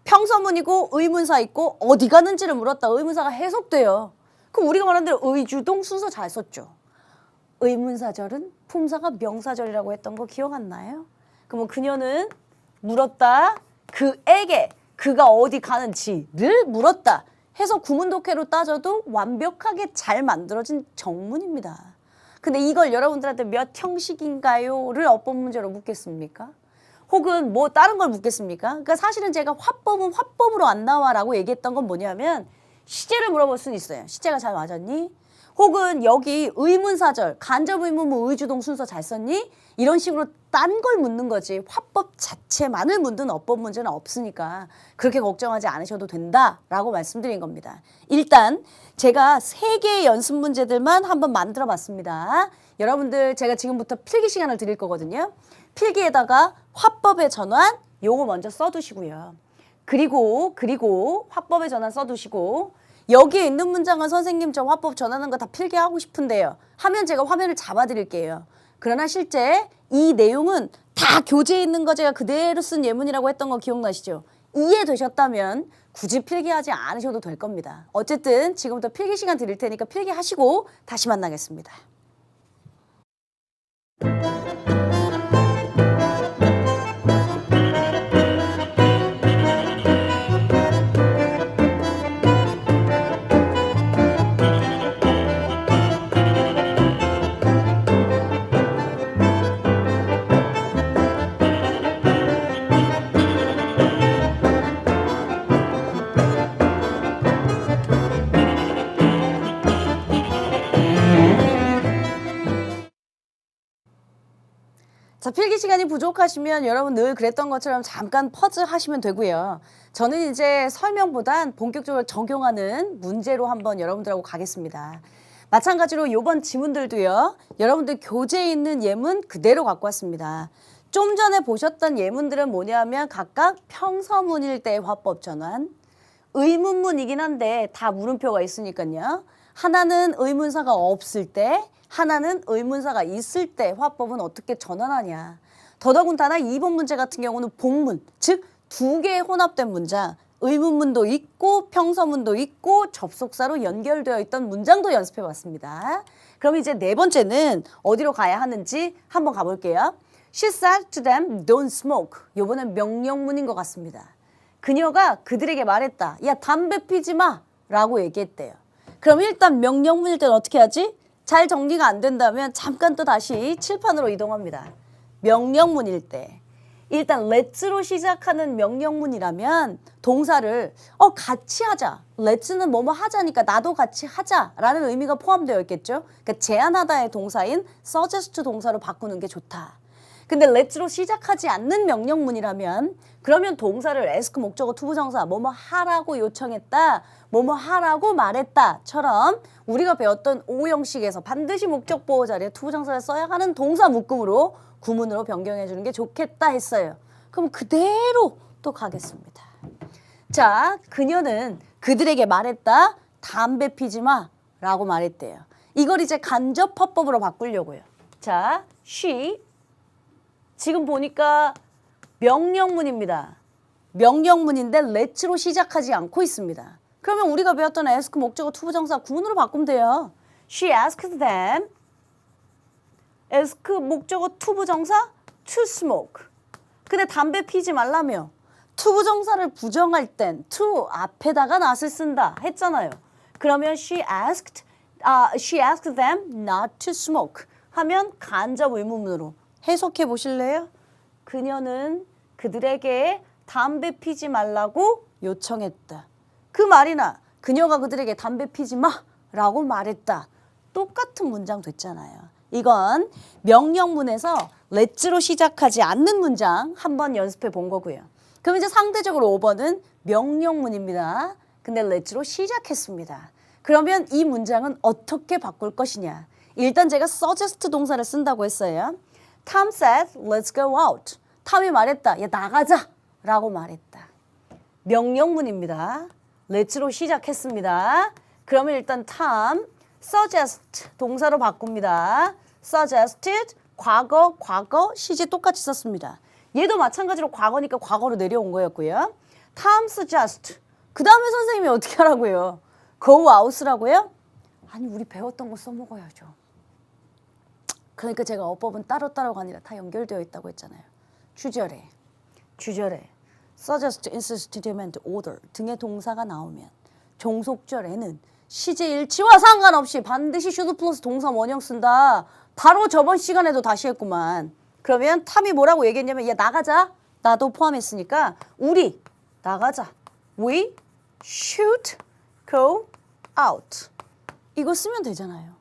Speaker 1: 평서문이고 의문사 있고 어디 가는지를 물었다. 의문사가 해석돼요. 그럼 우리가 말한 대로 의주동 순서 잘 썼죠. 의문사절은 품사가 명사절이라고 했던 거 기억 안 나요? 그러면 그녀는 물었다. 그에게 그가 어디 가는지를 물었다 해서 구문독해로 따져도 완벽하게 잘 만들어진 정문입니다. 근데 이걸 여러분들한테 몇 형식인가요?를 어법 문제로 묻겠습니까? 혹은 뭐 다른 걸 묻겠습니까? 그러니까 사실은 제가 화법은 화법으로 안 나와라고 얘기했던 건 뭐냐면 시제를 물어볼 수는 있어요. 시제가 잘 맞았니? 혹은 여기 의문사절, 간접의문문 의주동 순서 잘 썼니? 이런 식으로 딴 걸 묻는 거지 화법 자체만을 묻는 어법 문제는 없으니까 그렇게 걱정하지 않으셔도 된다라고 말씀드린 겁니다. 일단 제가 3개의 연습 문제들만 한번 만들어 봤습니다. 여러분들 제가 지금부터 필기 시간을 드릴 거거든요. 필기에다가 화법의 전환 요거 먼저 써두시고요. 그리고 화법의 전환 써두시고 여기에 있는 문장은 선생님 저 화법 전환한 거 다 필기하고 싶은데요. 하면 제가 화면을 잡아드릴게요. 그러나 실제 이 내용은 다 교재에 있는 거 제가 그대로 쓴 예문이라고 했던 거 기억나시죠? 이해되셨다면 굳이 필기하지 않으셔도 될 겁니다. 어쨌든 지금부터 필기 시간 드릴 테니까 필기하시고 다시 만나겠습니다. 자, 필기 시간이 부족하시면 여러분 늘 그랬던 것처럼 잠깐 퍼즐 하시면 되고요. 저는 이제 설명보단 본격적으로 적용하는 문제로 한번 여러분들하고 가겠습니다. 마찬가지로 이번 지문들도요. 여러분들 교재에 있는 예문 그대로 갖고 왔습니다. 좀 전에 보셨던 예문들은 뭐냐면 각각 평서문일 때의 화법 전환, 의문문이긴 한데 다 물음표가 있으니까요. 하나는 의문사가 없을 때, 하나는 의문사가 있을 때 화법은 어떻게 전환하냐. 더더군다나 2번 문제 같은 경우는 복문, 즉 2개의 혼합된 문장, 의문문도 있고 평서문도 있고 접속사로 연결되어 있던 문장도 연습해 봤습니다. 그럼 이제 4번째는 어디로 가야 하는지 한번 가볼게요. She said to them, don't smoke. 이번엔 명령문인 것 같습니다. 그녀가 그들에게 말했다. 야, 담배 피지 마 라고 얘기했대요. 그럼 일단 명령문일 때는 어떻게 하지? 잘 정리가 안 된다면 잠깐 또 다시 칠판으로 이동합니다. 명령문일 때 일단 let's로 시작하는 명령문이라면 동사를 같이 하자. let's는 뭐뭐 하자니까 나도 같이 하자라는 의미가 포함되어 있겠죠. 그러니까 제안하다의 동사인 suggest 동사로 바꾸는 게 좋다. 근데 let's로 시작하지 않는 명령문이라면 그러면 동사를 ask 목적어 투부정사 뭐뭐 하라고 요청했다, 뭐뭐 하라고 말했다처럼 우리가 배웠던 O 형식에서 반드시 목적 보호 자리에 투부정사를 써야 하는 동사 묶음으로 구문으로 변경해 주는 게 좋겠다 했어요. 그럼 그대로 또 가겠습니다. 자, 그녀는 그들에게 말했다. 담배 피지 마 라고 말했대요. 이걸 이제 간접 화법으로 바꾸려고요. 자, she 지금 보니까 명령문입니다. 명령문인데 let's로 시작하지 않고 있습니다. 그러면 우리가 배웠던 ask 목적어 투부정사 구문으로 바꾸면 돼요. She asked them. ask 목적어 투부정사 to smoke. 근데 담배 피지 말라며. 투부정사를 부정할 땐 to 앞에다가 not을 쓴다 했잖아요. 그러면 she asked them not to smoke 하면 간접 의문문으로 해석해 보실래요? 그녀는 그들에게 담배 피지 말라고 요청했다. 그 말이나 그녀가 그들에게 담배 피지 마라고 말했다. 똑같은 문장 됐잖아요. 이건 명령문에서 let's로 시작하지 않는 문장 한번 연습해 본 거고요. 그럼 이제 상대적으로 5번은 명령문입니다. 근데 let's로 시작했습니다. 그러면 이 문장은 어떻게 바꿀 것이냐. 일단 제가 suggest 동사를 쓴다고 했어요. Tom said, let's go out. 탐이 말했다. 야, 나가자 라고 말했다. 명령문입니다. let's로 시작했습니다. 그러면 일단 Tom, suggest 동사로 바꿉니다. suggested, 과거, 시제 똑같이 썼습니다. 얘도 마찬가지로 과거니까 과거로 내려온 거였고요. Tom suggest. 그 다음에 선생님이 어떻게 하라고요? go out라고요? 아니, 우리 배웠던 거 써먹어야죠. 그러니까 제가 어법은 따로따로가 아니라 다 연결되어 있다고 했잖아요. 주절에 suggest, insist, demand, order 등의 동사가 나오면 종속절에는 시제 일치와 상관없이 반드시 should 플러스 동사 원형 쓴다. 바로 저번 시간에도 다시 했구만. 그러면 탐이 뭐라고 얘기했냐면 야 나가자. 나도 포함했으니까 우리 나가자. We should go out. 이거 쓰면 되잖아요.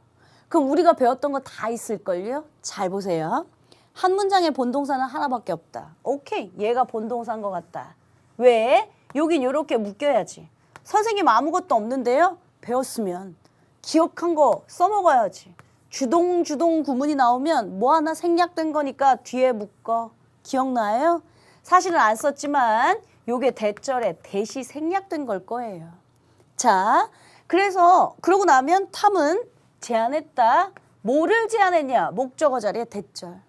Speaker 1: 그럼 우리가 배웠던 거 다 있을걸요? 잘 보세요. 한 문장의 본동사는 하나밖에 없다. 오케이, 얘가 본동사인 것 같다. 왜? 여긴 이렇게 묶여야지. 선생님 아무것도 없는데요? 배웠으면 기억한 거 써먹어야지. 주동 구문이 나오면 뭐 하나 생략된 거니까 뒤에 묶어. 기억나요? 사실은 안 썼지만 요게 대절에 대시 생략된 걸 거예요. 자, 그래서 그러고 나면 탐은 제안했다. 뭐를 제안했냐? 목적어 자리에 대절.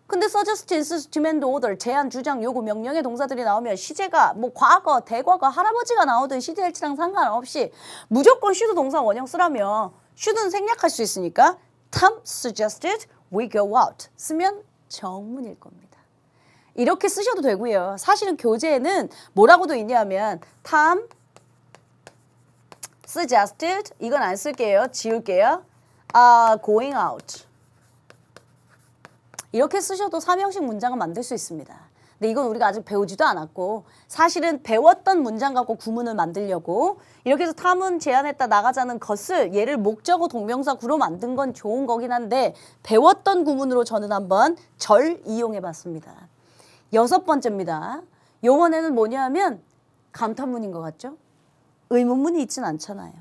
Speaker 1: 근데 suggest, insist, demand, order, 제안, 주장, 요구, 명령의 동사들이 나오면 시제가 뭐 과거, 대과거, 할아버지가 나오든 시제 일치랑 상관없이 무조건 should 동사 원형 쓰라며 should는 생략할 수 있으니까 Tom suggested we go out 쓰면 정문일 겁니다. 이렇게 쓰셔도 되고요. 사실은 교재에는 뭐라고도 있냐면 Tom suggested 이건 안 쓸게요. 지울게요. going out 이렇게 쓰셔도 삼형식 문장을 만들 수 있습니다. 근데 이건 우리가 아직 배우지도 않았고 사실은 배웠던 문장 갖고 구문을 만들려고 이렇게 해서 탐은 제안했다 나가자는 것을 얘를 목적어 동명사 구로 만든 건 좋은 거긴 한데 배웠던 구문으로 저는 한번 절 이용해 봤습니다. 6번째입니다. 요번에는 뭐냐면 감탄문인 것 같죠? 의문문이 있진 않잖아요.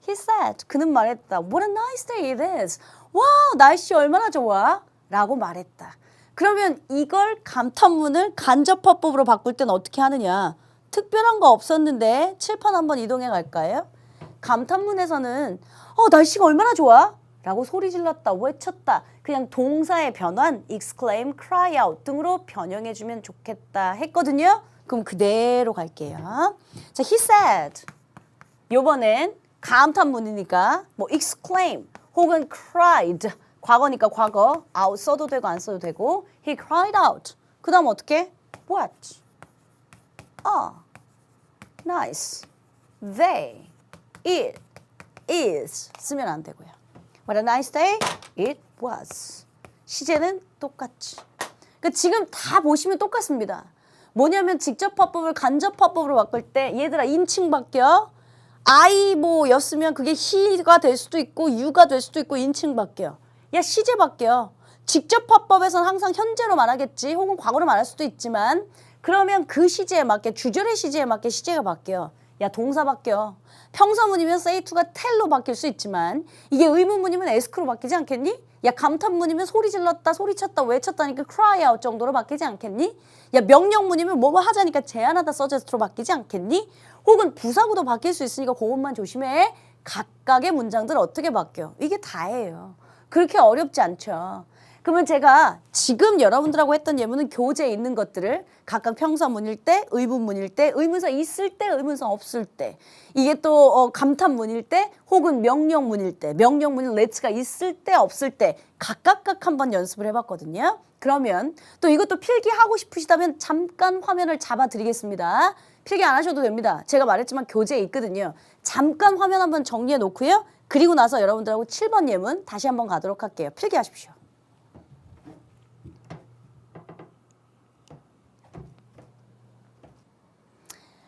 Speaker 1: He said, 그는 말했다. What a nice day it is. 와우, 날씨 얼마나 좋아. 라고 말했다. 그러면 이걸 감탄문을 간접화법으로 바꿀 땐 어떻게 하느냐. 특별한 거 없었는데 칠판 한번 이동해 갈까요? 감탄문에서는 날씨가 얼마나 좋아? 라고 소리 질렀다, 외쳤다. 그냥 동사의 변환, exclaim, cry out 등으로 변형해 주면 좋겠다 했거든요. 그럼 그대로 갈게요. 자, he said. 요번엔 감탄문이니까 뭐 exclaim 혹은 cried 과거니까 과거 out 써도 되고 안 써도 되고 he cried out 그 다음 어떻게? What? Nice day it is 쓰면 안 되고요. What a nice day it was 시제는 똑같지. 그러니까 지금 다 보시면 똑같습니다. 뭐냐면 직접화법을 간접화법으로 바꿀 때 얘들아 인칭 바뀌어. I 뭐였으면 그게 he가 될 수도 있고 you가 될 수도 있고 인칭 바뀌어. 야 시제 바뀌어. 직접화법에서는 항상 현재로 말하겠지 혹은 과거로 말할 수도 있지만 그러면 그 시제에 맞게 주절의 시제에 맞게 시제가 바뀌어. 야 동사 바뀌어. 평서문이면 say to가 tell로 바뀔 수 있지만 이게 의문문이면 ask로 바뀌지 않겠니? 야 감탄문이면 소리 질렀다 소리쳤다 외쳤다니까 cry out 정도로 바뀌지 않겠니? 야 명령문이면 뭐뭐 하자니까 제안하다 suggest로 바뀌지 않겠니? 혹은 부사구도 바뀔 수 있으니까 그것만 조심해. 각각의 문장들 어떻게 바뀌어? 이게 다예요. 그렇게 어렵지 않죠. 그러면 제가 지금 여러분들하고 했던 예문은 교재에 있는 것들을 각각 평서문일 때, 의문문일 때, 의문사 있을 때, 의문사 없을 때 이게 또 감탄문일 때 혹은 명령문일 때 명령문인 let's가 있을 때 없을 때 각각 한번 연습을 해봤거든요. 그러면 또 이것도 필기하고 싶으시다면 잠깐 화면을 잡아드리겠습니다. 필기 안 하셔도 됩니다. 제가 말했지만 교재에 있거든요. 잠깐 화면 한번 정리해 놓고요. 그리고 나서 여러분들하고 7번 예문 다시 한번 가도록 할게요. 필기하십시오.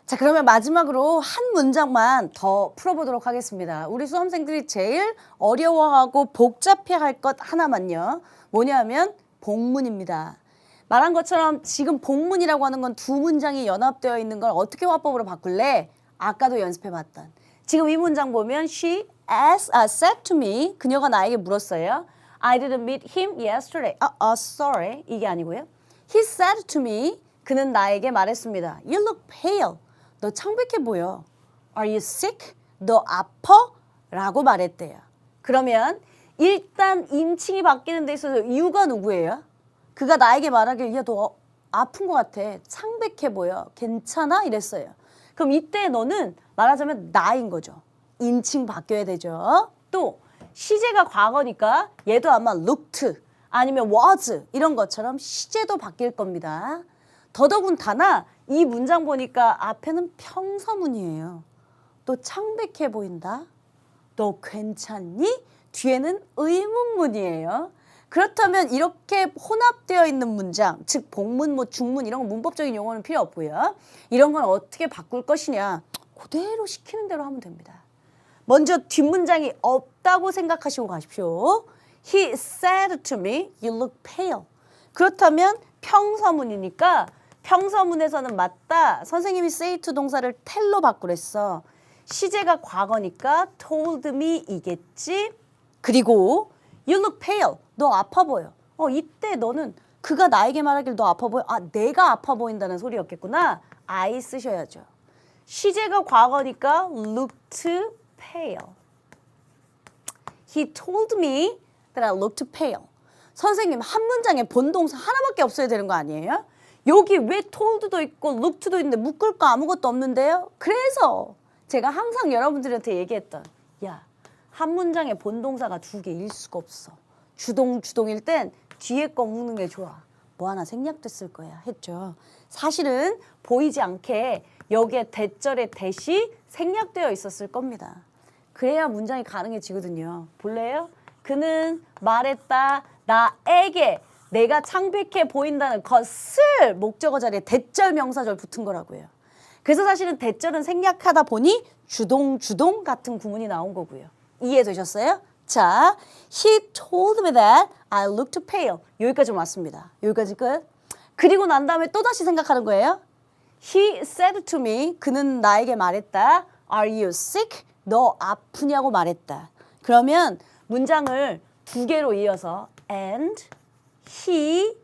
Speaker 1: 자, 그러면 마지막으로 한 문장만 더 풀어보도록 하겠습니다. 우리 수험생들이 제일 어려워하고 복잡해할 것 하나만요. 뭐냐면 복문입니다. 말한 것처럼 지금 복문이라고 하는 건 두 문장이 연합되어 있는 걸 어떻게 화법으로 바꿀래? 아까도 연습해봤던. 지금 이 문장 보면 She said to me. 그녀가 나에게 물었어요. I didn't meet him yesterday. Sorry. 이게 아니고요. He said to me. 그는 나에게 말했습니다. You look pale. 너 창백해 보여. Are you sick? 너 아파? 라고 말했대요. 그러면 일단 인칭이 바뀌는 데 있어서 you가 누구예요? 그가 나에게 말하길 야, 너 아픈 것 같아. 창백해 보여. 괜찮아? 이랬어요. 그럼 이때 너는 말하자면 나인 거죠. 인칭 바뀌어야 되죠. 또 시제가 과거니까 얘도 아마 looked 아니면 was 이런 것처럼 시제도 바뀔 겁니다. 더더군다나 이 문장 보니까 앞에는 평서문이에요. 너 창백해 보인다. 너 괜찮니? 뒤에는 의문문이에요. 그렇다면 이렇게 혼합되어 있는 문장, 즉 복문, 뭐 중문 이런 거 문법적인 용어는 필요 없고요. 이런 건 어떻게 바꿀 것이냐. 그대로 시키는 대로 하면 됩니다. 먼저 뒷문장이 없다고 생각하시고 가십시오. He said to me, you look pale. 그렇다면 평서문이니까 평서문에서는 맞다. 선생님이 say to 동사를 tell로 바꾸랬어. 시제가 과거니까 told me 이겠지. 그리고 you look pale. 너 아파 보여. 이때 너는 그가 나에게 말하길 너 아파 보여. 아, 내가 아파 보인다는 소리였겠구나. I 쓰셔야죠. 시제가 과거니까 looked pale. He told me that I looked pale. 선생님, 한 문장에 본동사 하나밖에 없어야 되는 거 아니에요? 여기 왜 told도 있고 looked도 있는데 묶을 거 아무것도 없는데요? 그래서 제가 항상 여러분들한테 얘기했던 야, 한 문장에 본동사가 두 개일 수가 없어. 주동일 땐 뒤에 거 묶는 게 좋아. 뭐 하나 생략됐을 거야 했죠. 사실은 보이지 않게 여기에 대절의 대시 생략되어 있었을 겁니다. 그래야 문장이 가능해지거든요. 볼래요? 그는 말했다. 나에게 내가 창백해 보인다는 것을 목적어 자리에 대절 명사절 붙은 거라고요. 그래서 사실은 대절은 생략하다 보니 주동 같은 구문이 나온 거고요. 이해되셨어요? 자, he told me that I looked pale. 여기까지 왔습니다. 여기까지 끝. 그리고 난 다음에 또다시 생각하는 거예요. He said to me, 그는 나에게 말했다. Are you sick? 너 아프냐고 말했다. 그러면 문장을 두 개로 이어서 and he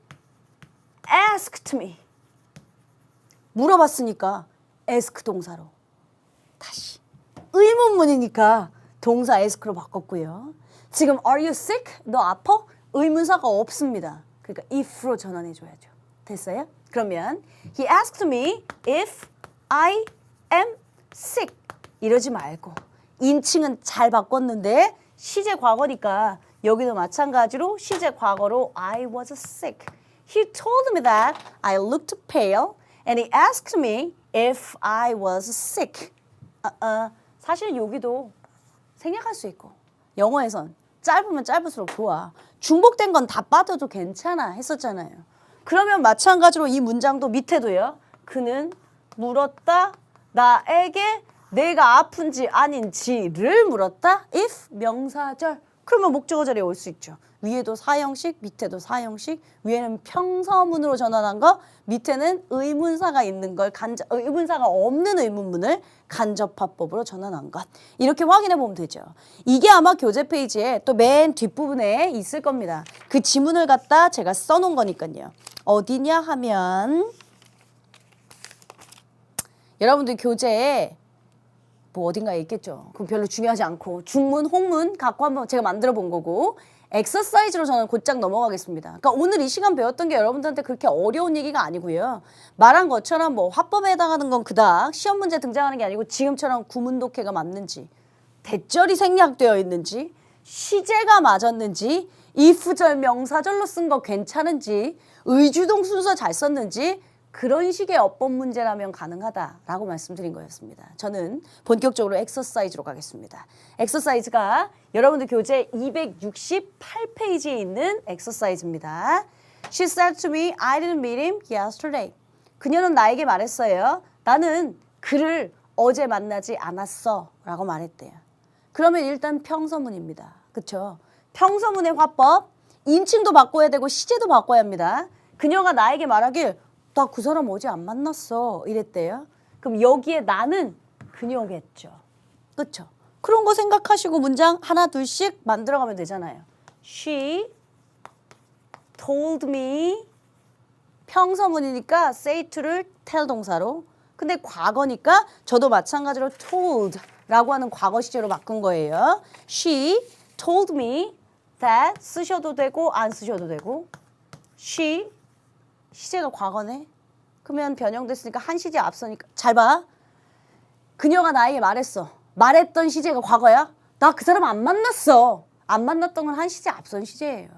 Speaker 1: asked me. 물어봤으니까 ask 동사로. 다시. 의문문이니까 동사 ask로 바꿨고요. 지금 are you sick? 너 아파? 의문사가 없습니다. 그러니까 if로 전환해줘야죠. 됐어요? 그러면 he asked me if I am sick. 이러지 말고 인칭은 잘 바꿨는데 시제 과거니까 여기도 마찬가지로 시제 과거로 I was sick. He told me that I looked pale and he asked me if I was sick. 사실 여기도 생략할 수 있고 영어에선 짧으면 짧을수록 좋아. 중복된 건 다 빠져도 괜찮아 했었잖아요. 그러면 마찬가지로 이 문장도 밑에도요. 그는 물었다. 나에게 내가 아픈지 아닌지를 물었다. if 명사절. 그러면 목적어 자리에 올 수 있죠. 위에도 사형식, 밑에도 사형식. 위에는 평서문으로 전환한 거, 밑에는 의문사가 있는 걸 의문사가 없는 의문문을 간접화법으로 전환한 것. 이렇게 확인해 보면 되죠. 이게 아마 교재 페이지에 또 맨 뒷부분에 있을 겁니다. 그 지문을 갖다 제가 써놓은 거니까요. 어디냐 하면 여러분들 교재에 뭐 어딘가에 있겠죠. 그럼 별로 중요하지 않고 중문, 홍문 갖고 한번 제가 만들어 본 거고 엑서사이즈로 저는 곧장 넘어가겠습니다. 그러니까 오늘 이 시간 배웠던 게 여러분들한테 그렇게 어려운 얘기가 아니고요. 말한 것처럼 뭐 화법에 해당하는 건 그닥 시험 문제 등장하는 게 아니고 지금처럼 구문 독해가 맞는지 대절이 생략되어 있는지 시제가 맞았는지 if절 명사절로 쓴 거 괜찮은지 의주동 순서 잘 썼는지 그런 식의 어법 문제라면 가능하다라고 말씀드린 거였습니다. 저는 본격적으로 엑서사이즈로 가겠습니다. 엑서사이즈가 여러분들 교재 268페이지에 있는 엑서사이즈입니다. She said to me, I didn't meet him yesterday. 그녀는 나에게 말했어요. 나는 그를 어제 만나지 않았어 라고 말했대요. 그러면 일단 평서문입니다. 그렇죠? 평서문의 화법, 인칭도 바꿔야 되고 시제도 바꿔야 합니다. 그녀가 나에게 말하길 나 그 사람 어제 안 만났어 이랬대요. 그럼 여기에 나는 그녀겠죠. 그렇죠? 그런 거 생각하시고 문장 하나 둘씩 만들어가면 되잖아요. She told me 평서문이니까 say to를 tell 동사로 근데 과거니까 저도 마찬가지로 told라고 하는 과거 시제로 바꾼 거예요. She told me that 쓰셔도 되고 안 쓰셔도 되고 she 시제가 과거네. 그러면 변형됐으니까 한 시제 앞서니까 잘 봐. 그녀가 나에게 말했어. 말했던 시제가 과거야? 나 그 사람 안 만났어. 안 만났던 건 한 시제 앞선 시제예요.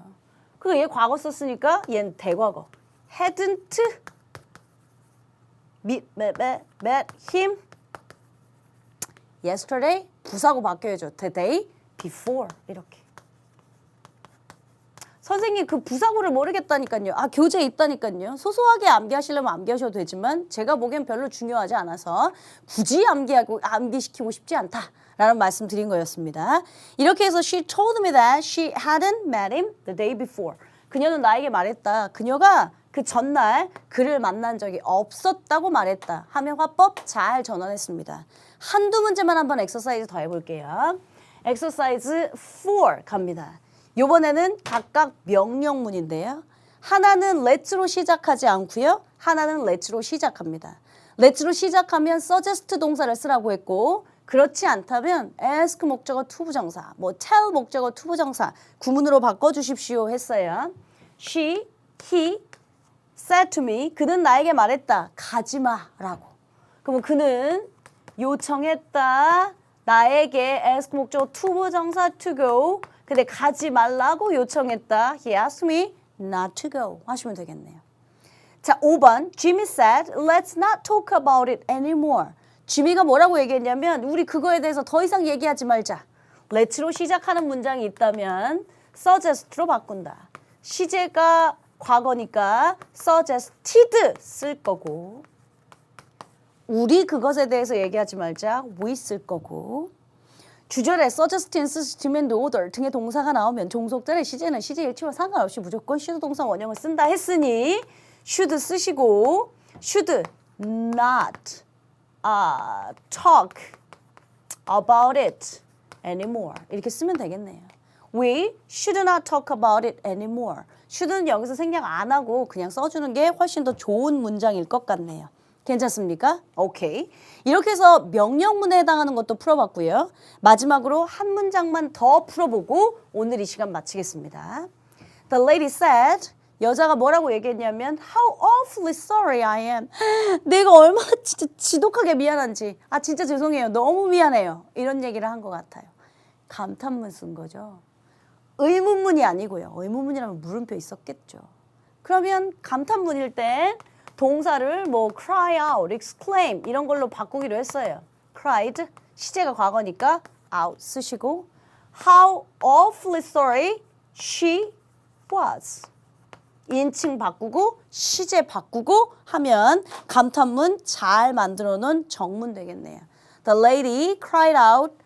Speaker 1: 그리고 얘 과거 썼으니까 얘는 대과거. hadn't met him yesterday 부사고 바뀌어야죠. The day before 이렇게. 선생님 그 부사고를 모르겠다니까요. 아 교재에 있다니까요. 소소하게 암기하시려면 암기하셔도 되지만 제가 보기엔 별로 중요하지 않아서 굳이 암기시키고 싶지 않다라는 말씀 드린 거였습니다. 이렇게 해서 she told me that she hadn't met him the day before. 그녀는 나에게 말했다. 그녀가 그 전날 그를 만난 적이 없었다고 말했다. 하면 화법 잘 전환했습니다. 한두 문제만 한번 엑서사이즈 더 해볼게요. 엑서사이즈 4 갑니다. 이번에는 각각 명령문인데요. 하나는 let'로 시작하지 않고요. 하나는 let'로 시작합니다. let'로 시작하면 suggest 동사를 쓰라고 했고 그렇지 않다면 ask 목적어 to 부정사, 뭐 tell 목적어 to 부정사 구문으로 바꿔주십시오 했어요. She, he said to me, 그는 나에게 말했다. 가지마라고. 그러면 그는 요청했다. 나에게 ask 목적어 to 부정사 to go. 근데 가지 말라고 요청했다. He asked me not to go. 하시면 되겠네요. 자, 5번. Jimmy said, let's not talk about it anymore. 지미가 뭐라고 얘기했냐면 우리 그거에 대해서 더 이상 얘기하지 말자. let'로 시작하는 문장이 있다면 suggest로 바꾼다. 시제가 과거니까 suggested 쓸 거고 우리 그것에 대해서 얘기하지 말자. we 쓸 거고 주절에 suggest, insist, demand, order 등의 동사가 나오면 종속절의 시제는 시제 일치와 상관없이 무조건 should 동사 원형을 쓴다 했으니 should 쓰시고 should not talk about it anymore 이렇게 쓰면 되겠네요. We should not talk about it anymore. should는 여기서 생략 안 하고 그냥 써주는 게 훨씬 더 좋은 문장일 것 같네요. 괜찮습니까? 오케이. 이렇게 해서 명령문에 해당하는 것도 풀어봤고요. 마지막으로 한 문장만 더 풀어보고 오늘 이 시간 마치겠습니다. The lady said, 여자가 뭐라고 얘기했냐면 How awfully sorry I am. 내가 얼마나 진짜 지독하게 미안한지. 아 진짜 죄송해요. 너무 미안해요. 이런 얘기를 한 것 같아요. 감탄문 쓴 거죠. 의문문이 아니고요. 의문문이라면 물음표 있었겠죠. 그러면 감탄문일 땐 동사를 뭐 cry out, exclaim 이런 걸로 바꾸기로 했어요. cried, 시제가 과거니까 out 쓰시고 How awfully sorry she was. 인칭 바꾸고 시제 바꾸고 하면 감탄문 잘 만들어 놓은 정문 되겠네요. The lady cried out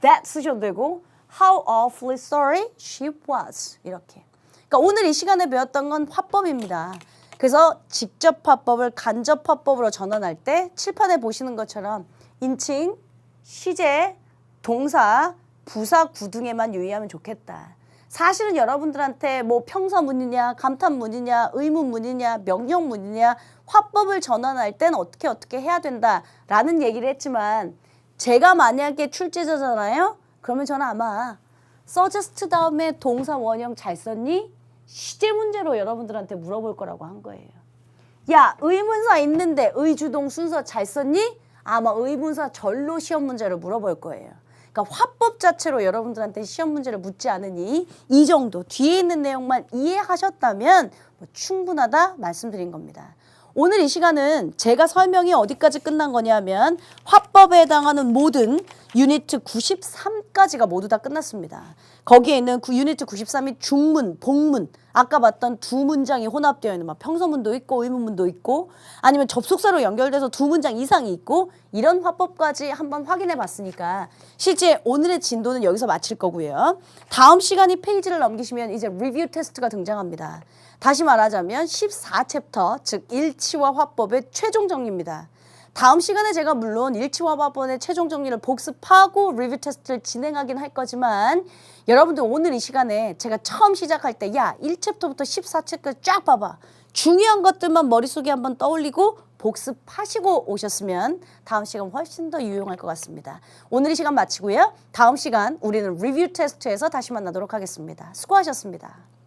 Speaker 1: that 쓰셔도 되고 How awfully sorry she was. 이렇게. 그러니까 오늘 이 시간에 배웠던 건 화법입니다. 그래서 직접 화법을 간접 화법으로 전환할 때 칠판에 보시는 것처럼 인칭, 시제, 동사, 부사 구등에만 유의하면 좋겠다. 사실은 여러분들한테 뭐 평서문이냐, 감탄문이냐, 의문문이냐, 명령문이냐 화법을 전환할 땐 어떻게 해야 된다라는 얘기를 했지만 제가 만약에 출제자잖아요. 그러면 저는 아마 suggest 다음에 동사 원형 잘 썼니? 시제 문제로 여러분들한테 물어볼 거라고 한 거예요. 야, 의문사 있는데 의주동 순서 잘 썼니? 아마 의문사 절로 시험 문제로 물어볼 거예요. 그러니까 화법 자체로 여러분들한테 시험 문제를 묻지 않으니 이 정도 뒤에 있는 내용만 이해하셨다면 뭐 충분하다 말씀드린 겁니다. 오늘 이 시간은 제가 설명이 어디까지 끝난 거냐면 화법에 해당하는 모든 유니트 93까지가 모두 다 끝났습니다. 거기에 있는 유니트 93이 중문, 복문, 아까 봤던 두 문장이 혼합되어 있는 막 평서문도 있고 의문문도 있고 아니면 접속사로 연결돼서 두 문장 이상이 있고 이런 화법까지 한번 확인해 봤으니까 실제 오늘의 진도는 여기서 마칠 거고요. 다음 시간이 페이지를 넘기시면 이제 리뷰 테스트가 등장합니다. 다시 말하자면 14챕터, 즉 일치와 화법의 최종 정리입니다. 다음 시간에 제가 물론 일치와 화법의 최종 정리를 복습하고 리뷰 테스트를 진행하긴 할 거지만 여러분들 오늘 이 시간에 제가 처음 시작할 때 야 1챕터부터 14챕터까지 쫙 봐봐. 중요한 것들만 머릿속에 한번 떠올리고 복습하시고 오셨으면 다음 시간 훨씬 더 유용할 것 같습니다. 오늘 이 시간 마치고요. 다음 시간 우리는 리뷰 테스트에서 다시 만나도록 하겠습니다. 수고하셨습니다.